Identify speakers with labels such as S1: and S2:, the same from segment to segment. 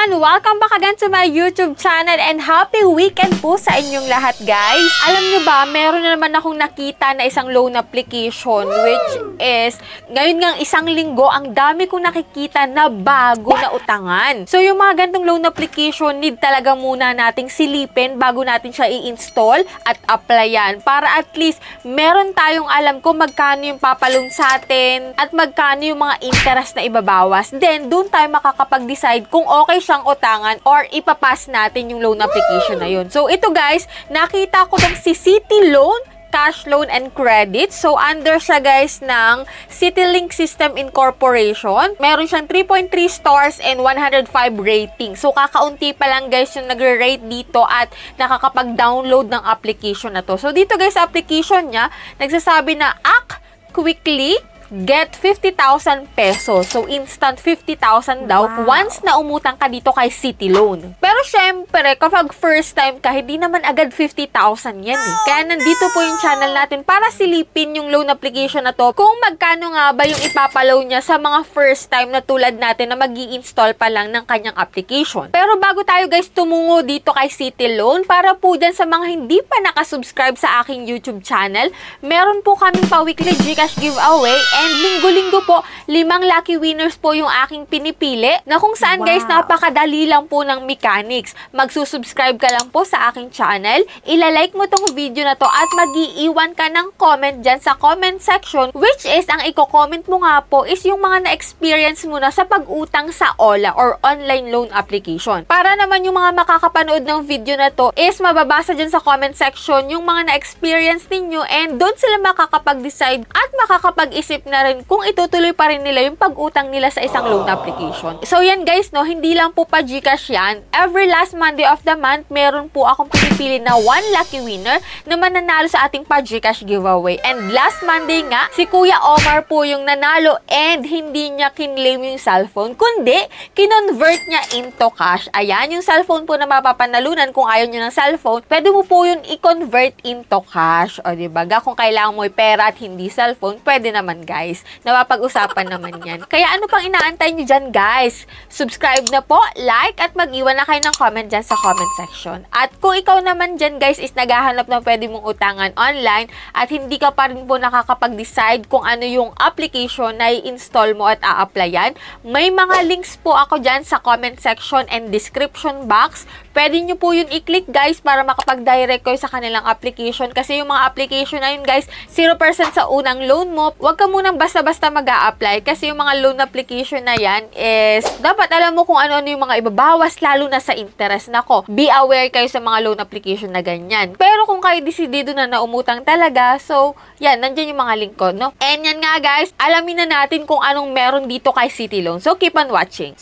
S1: everyone! Welcome back again to my YouTube channel and happy weekend po sa inyong lahat, guys! Alam nyo ba, meron na naman akong nakita na isang loan application which is, ngayon ngang isang linggo, ang dami kong nakikita na bago na utangan. So, yung mga gantong loan application, need talaga muna nating silipin bago natin siya i-install at applyan para at least meron tayong alam kung magkano yung papalong sa atin at magkano yung mga interest na ibabawas. Then, doon tayo makakapag-decide kung okay siyang utangan or ipapass natin yung loan application na yun. So, ito guys, nakita ko tong si City Loan, Cash Loan and Credit. So, under siya guys ng CityLink System Incorporation. Meron siyang 3.3 stars and 105 rating. So, kakaunti pa lang guys yung nagre-rate dito at nakakapag-download ng application na to. So, dito guys, application niya, nagsasabi na act quickly, get 50,000 pesos. So, instant 50,000 daw once na umutang ka dito kay City Loan. Pero syempre, kapag first time ka, hindi naman agad 50,000 yan eh. Kaya nandito po yung channel natin para silipin yung loan application na to kung magkano nga ba yung ipapalaw niya sa mga first time na tulad natin na mag-i-install pa lang ng kanyang application. Pero bago tayo guys tumungo dito kay City Loan, para po dyan sa mga hindi pa nakasubscribe sa aking YouTube channel, meron po kaming pa-weekly Gcash giveaway. And linggo-linggo po, 5 lucky winners po yung aking pinipili na kung saan guys, napakadali lang po ng mechanics. Magsusubscribe ka lang po sa aking channel, ilalike mo tong video na to at mag-iiwan ka ng comment dyan sa comment section, which is, ang i-comment mo nga po is yung mga na-experience mo na sa pag-utang sa OLA or online loan application. Para naman yung mga makakapanood ng video na to is mababasa dyan sa comment section yung mga na-experience ninyo and doon sila makakapag-decide at makakapag-isip na rin kung itutuloy pa rin nila yung pag-utang nila sa isang loan application. So yan guys, no, hindi lang po pa Gcash yan. Every last Monday of the month, meron po akong pinipili na 1 lucky winner na mananalo sa ating pa Gcash giveaway. And last Monday nga, si Kuya Omar po yung nanalo and hindi niya kinlaim yung cellphone, kundi kinonvert niya into cash. Ayan, yung cellphone po na mapapanalunan kung ayaw niyo ng cellphone, pwede mo po yun i-convert into cash. O diba, kung kailangan mo pera at hindi cellphone, pwede naman guys. Napapag-usapan naman yan. Kaya ano pang inaantay nyo dyan, guys? Subscribe na po, like, at mag-iwan na kayo ng comment dyan sa comment section. At kung ikaw naman dyan, guys, is naghahanap ng pwede mong utangan online at hindi ka pa rin po nakakapag-decide kung ano yung application na i-install mo at a-applyan, may mga links po ako dyan sa comment section and description box. Pwede nyo po yun i-click, guys, para makapag-direct kayo sa kanilang application. Kasi yung mga application na yun, guys, 0% sa unang loan mo. Huwag ka munang basta-basta mag-a-apply kasi yung mga loan application na yan is dapat alam mo kung ano-ano yung mga ibabawas, lalo na sa interest. Nako, be aware kayo sa mga loan application na ganyan. Pero kung kayo desidido na naumutang talaga, so, yan, nandyan yung mga link ko, no? And yan nga, guys, alamin na natin kung anong meron dito kay City Loan. So, keep on watching.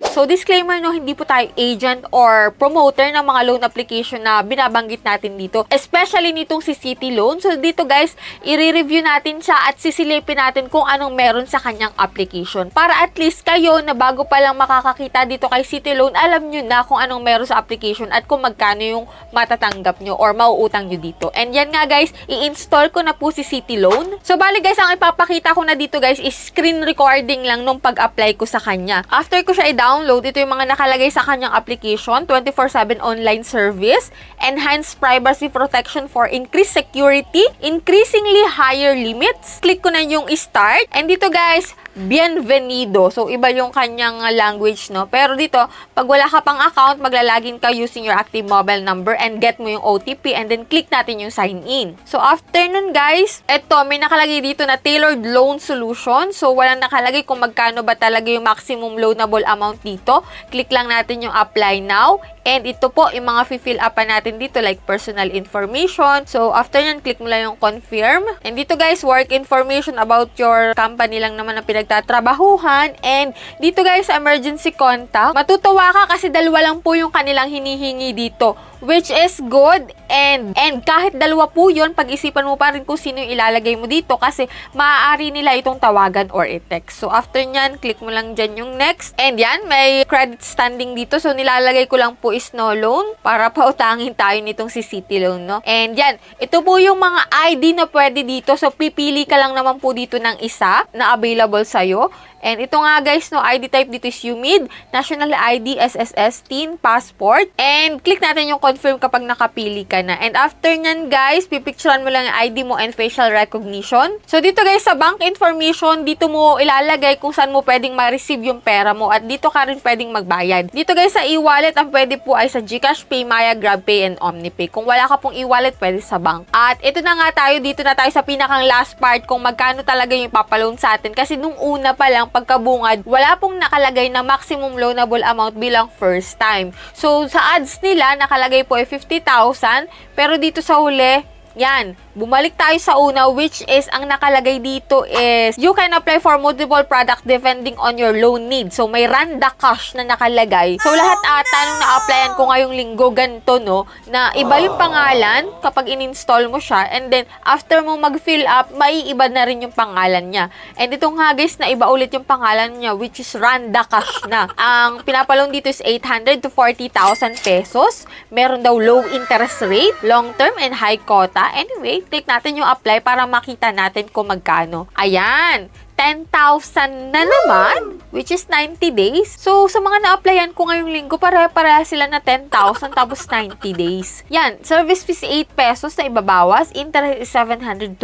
S1: So, disclaimer, no, hindi po tayo agent or promoter ng mga loan application na binabanggit natin dito. Especially nitong si City Loan. So, dito guys, i-review natin siya at sisilipin natin kung anong meron sa kanyang application. Para at least kayo na bago pa lang makakakita dito kay City Loan, alam nyo na kung anong meron sa application at kung magkano yung matatanggap nyo or mauutang nyo dito. And yan nga guys, i-install ko na po si City Loan. So, bali guys, ang ipapakita ko na dito guys is screen recording lang nung pag-apply ko sa kanya. After ko siya i-download, ito yung mga nakalagay sa kanyang application, 24/7 online service, enhanced privacy protection for increased security, increasingly higher limits. Click ko na yung start. And dito guys, bienvenido. So, iba yung kanyang language, no? Pero dito, pag wala ka pang account, maglalagin ka using your active mobile number and get mo yung OTP and then click natin yung sign in. So, after nun, guys, eto, may nakalagay dito na tailored loan solution. So, walang nakalagay kung magkano ba talaga yung maximum loanable amount dito. Click lang natin yung apply now. And ito po, yung mga fill up pa natin dito like personal information. So, after yan, click mo lang yung confirm. And dito guys, work information about your company lang naman ang pinagtatrabahuhan. And dito guys, emergency contact. Matutuwa ka kasi dalawa lang po yung kanilang hinihingi dito. which is good. And kahit dalawa po yun, pag-isipan mo pa rin kung sino yung ilalagay mo dito kasi maaari nila itong tawagan or i-text. So, after nyan, click mo lang dyan yung next. And yan, may credit standing dito. So, nilalagay ko lang po is no loan para pautangin tayo nitong si City Loan, no? And yan, ito po yung mga ID na pwede dito. So, pipili ka lang naman po dito ng isa na available sa'yo. And ito nga guys, no, ID type dito is UMID, National ID, SSS, Teen, Passport. And click natin yung confirm kapag nakapili ka na. And after nyan guys, pipicturean mo lang yung ID mo and facial recognition. So dito guys, sa bank information, dito mo ilalagay kung saan mo pwedeng ma-receive yung pera mo. At dito ka rin pwedeng magbayad. Dito guys, sa e-wallet, ang pwede po ay sa GCash, PayMaya, GrabPay, and OmniPay. Kung wala ka pong e-wallet, pwede sa bank. At ito na nga tayo, dito na tayo sa pinakang last part kung magkano talaga yung papaloan sa atin. Kasi nung una pa lang, pagkabungad, wala pong nakalagay na maximum loanable amount bilang first time. So, sa ads nila, nakalagay po ay 50,000, pero dito sa huli, yan, bumalik tayo sa una, which is, ang nakalagay dito is, you can apply for multiple products depending on your loan need. So, may Randa Cash na nakalagay. So, lahat ata nung na-applyan ko ngayong linggo, ganito, no, na iba yung pangalan kapag in-install mo siya, and then, after mo mag-fill up, maiiba na rin yung pangalan niya. And ito nga, guys, na iba ulit yung pangalan niya, which is Randa Cash na. Ang pinapaloan dito is 800 to 40,000 pesos. Meron daw low interest rate, long-term, and high quota. Anyway, click natin yung apply para makita natin kung magkano. Ayan! 10,000 na naman, which is 90 days. So, sa mga na-applyan ko ngayong linggo, pare-pareha sila na 10,000 tapos 90 days. Yan, service fees 8 pesos na ibabawas, interest is 720,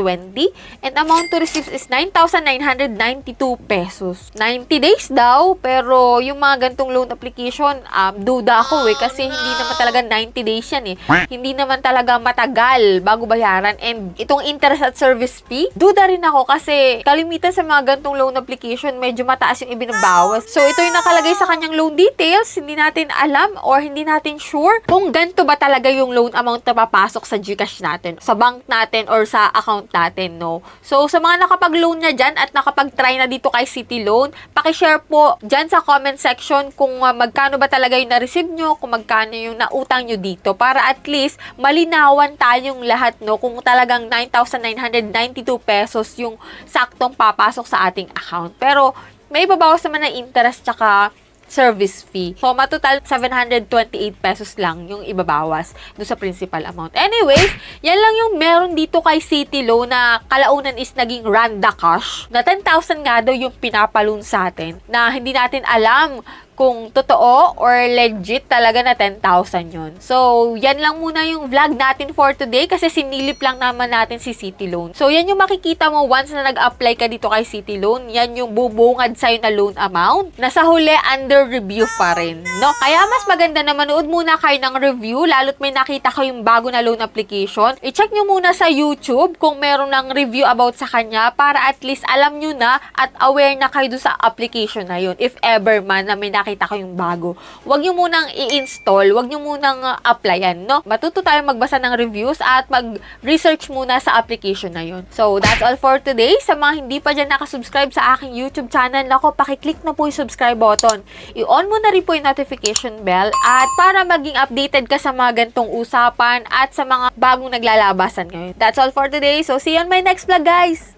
S1: and amount to receive is 9,992 pesos. 90 days daw, pero yung mga gantong loan application, duda ako kasi hindi naman talaga 90 days yan Hindi naman talaga matagal bago bayaran. And itong interest at service fee, duda rin ako kasi kalimitan sa mga gantong loan application, medyo mataas yung ibinabawas. So, ito yung nakalagay sa kanyang loan details. Hindi natin alam or hindi natin sure kung ganito ba talaga yung loan amount na papasok sa GCash natin, sa bank natin, or sa account natin, no? So, sa mga nakapag-loan na dyan at nakapag-try na dito kay City Loan, pakishare po dyan sa comment section kung magkano ba talaga yung na-receive nyo, kung magkano yung nautang nyo dito, para at least malinawan tayong lahat, no? Kung talagang 9,992 pesos yung saktong papasok sa ating account. Pero, may babawas naman na interest tsaka service fee. So, matotal 728 pesos lang yung ibabawas doon sa principal amount. Anyways, yan lang yung meron dito kay City Loan na kalaunan is naging Randa Cash. Na 10,000 nga daw yung pinapaloan sa atin na hindi natin alam kung totoo or legit talaga na 10,000 yun. So, yan lang muna yung vlog natin for today kasi sinilip lang naman natin si City Loan. So, yan yung makikita mo once na nag-apply ka dito kay City Loan. Yan yung bubungad sa'yo na loan amount. Nasa huli, under review pa rin, no? Kaya mas maganda na manood muna kayo ng review, lalo't may nakita kayong bago na loan application. I-check nyo muna sa YouTube kung meron ng review about sa kanya para at least alam nyo na at aware na kayo sa application na yun. If ever man na may nakita kayong bago. Huwag nyo munang i-install, huwag nyo munang applyan, no? Matuto tayo magbasa ng reviews at mag-research muna sa application na yun. So, that's all for today. Sa mga hindi pa dyan nakasubscribe sa aking YouTube channel, nako, pakiclick na po yung subscribe button. I-on mo na rin po yung notification bell at para maging updated ka sa mga gantong usapan at sa mga bagong naglalabasan ngayon. That's all for today. So, see you on my next vlog, guys!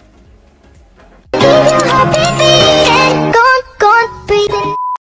S2: Breathe